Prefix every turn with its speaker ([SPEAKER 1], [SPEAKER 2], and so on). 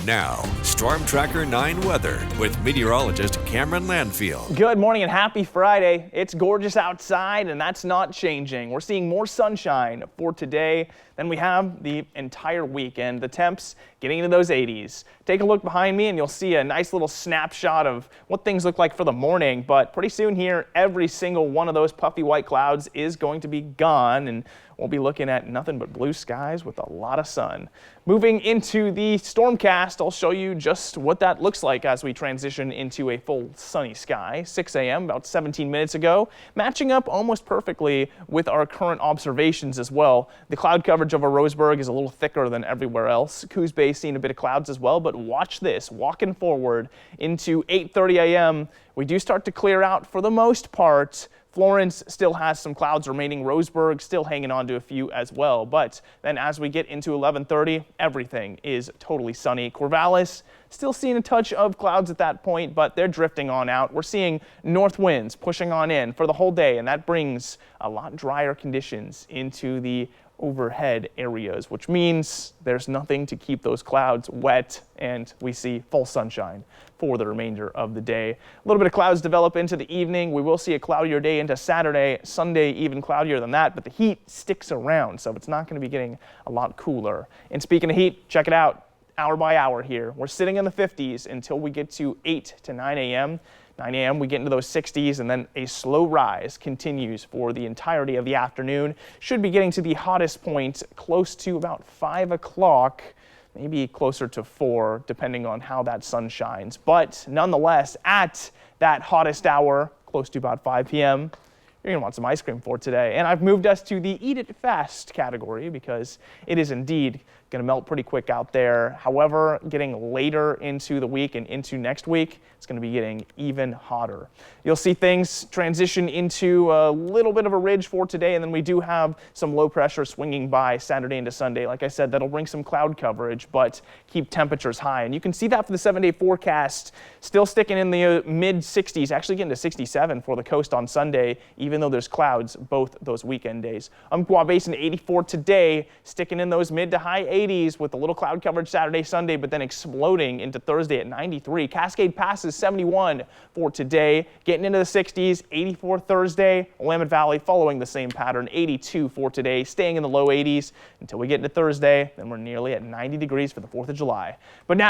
[SPEAKER 1] Now, Storm Tracker 9 weather with meteorologist Cameron Landfield.
[SPEAKER 2] Good morning and happy Friday. It's gorgeous outside and that's not changing. We're seeing more sunshine for today than we have the entire weekend. The temps getting into those 80s. Take a look behind me and you'll see a nice little snapshot of what things look like for the morning. But pretty soon here, every single one of those puffy white clouds is going to be gone and we'll be looking at nothing but blue skies with a lot of sun. Moving into the stormcast, I'll show you just what that looks like as we transition into a full sunny sky. 6 a.m. about 17 minutes ago, matching up almost perfectly with our current observations as well. The cloud coverage over Roseburg is a little thicker than everywhere else. Coos Bay seeing a bit of clouds as well, but watch this, walking forward into 8:30 a.m. we do start to clear out for the most part. Florence still has some clouds remaining. Roseburg still hanging on to a few as well. But then as we get into 11:30, everything is totally sunny. Corvallis still seeing a touch of clouds at that point, but they're drifting on out. We're seeing north winds pushing on in for the whole day, and that brings a lot drier conditions into the overhead areas, which means there's nothing to keep those clouds wet, and we see full sunshine for the remainder of the day. A little bit of clouds develop into the evening. We will see a cloudier day into Saturday, Sunday even cloudier than that, but the heat sticks around, so it's not going to be getting a lot cooler. And speaking of heat, check it out, hour by hour here. We're sitting in the 50s until we get to 8 to 9 a.m. 9 a.m. we get into those 60s, and then a slow rise continues for the entirety of the afternoon. Should be getting to the hottest point close to about 5 o'clock, maybe closer to 4, depending on how that sun shines. But nonetheless, at that hottest hour, close to about 5 p.m., you're going to want some ice cream for today. And I've moved us to the Eat It Fast category because it is indeed going to melt pretty quick out there. However, getting later into the week and into next week, it's going to be getting even hotter. You'll see things transition into a little bit of a ridge for today, and then we do have some low pressure swinging by Saturday into Sunday. Like I said, that'll bring some cloud coverage, but keep temperatures high. And you can see that for the 7-day forecast, still sticking in the mid 60s, actually getting to 67 for the coast on Sunday, even though there's clouds both those weekend days. Umpqua Basin 84 today, sticking in those mid to high 80s with a little cloud coverage Saturday, Sunday, but then exploding into Thursday at 93. Cascade Pass is 71 for today, getting into the 60s, 84 Thursday. Willamette Valley following the same pattern, 82 for today, staying in the low 80s until we get into Thursday. Then we're nearly at 90 degrees for the 4th of July. But now